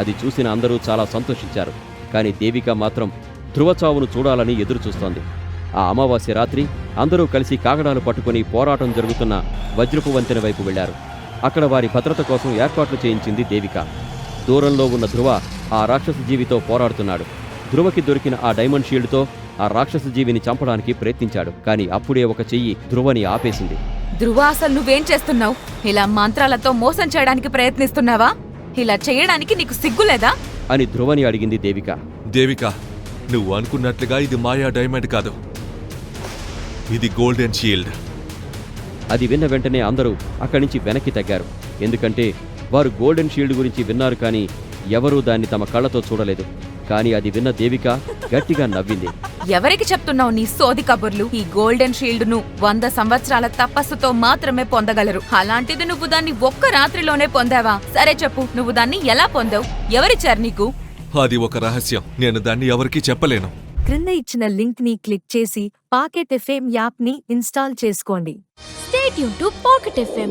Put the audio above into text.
అది చూసిన అందరూ చాలా సంతోషించారు. కాని దేవిక మాత్రం ధ్రువచావును చూడాలని ఎదురుచూస్తోంది. ఆ అమావాస్య రాత్రి అందరూ కలిసి కాగడాలు పట్టుకుని పోరాటం జరుగుతున్న వజ్రపు వంతెన వైపు వెళ్లారు. అక్కడ వారి భద్రత కోసం ఏర్పాట్లు చేయించింది దేవిక. దూరంలో ఉన్న ధ్రువ ఆ రాక్షస జీవితో పోరాడుతున్నాడు. ధ్రువకి దొరికిన ఆ డైమండ్ షీల్డ్తో ఆ రాక్షస జీవిని చంపడానికి ప్రయత్నించాడు. కాని అప్పుడే ఒక చెయ్యి ధ్రువని ఆపేసింది. ధ్రువ, అసలు నువ్వేం చేస్తున్నావు? ఇలా మంత్రాలతో మోసం చేయడానికి ప్రయత్నిస్తున్నావా? ఇలా చేయడానికి నీకు సిగ్గులేదా అని ధ్రువని అడిగింది దేవిక. దేవిక, నువ్వు అనుకున్నట్లుగా ఇది మాయా డైమండ్ కాదు, ఇది గోల్డెన్ షీల్డ్. అది విన్న వెంటనే అందరూ అక్కడి నుంచి వెనక్కి తగ్గారు. ఎందుకంటే వారు గోల్డెన్ షీల్డ్ గురించి విన్నారు కానీ ఎవరూ దాన్ని తమ కళ్లతో చూడలేదు. కాని అది విన్న దేవిక గట్టిగా నవ్వింది. ఎవరికి చెప్తున్నావు నీ సోది కబుర్లు? ఈ గోల్డెన్ షీల్డ్ ను 100 సంవత్సరాల తపస్సుతో మాత్రమే పొందగలరు. అలాంటిది నువ్వు దాన్ని ఒక్క రాత్రిలోనే పొందావా? సరే చెప్పు, నువ్వు దాన్ని ఎలా పొందావు? ఎవరిచ్చారు నీకు? అది ఒక రహస్యం, నేను దాన్ని ఎవరికీ చెప్పలేను. క్రింద ఇచ్చిన లింక్ ని క్లిక్ చేసి పాకెట్ ఎఫ్ఎం యాప్ ని ఇన్స్టాల్ చేసుకోండి. Stay tuned to Pocket FM.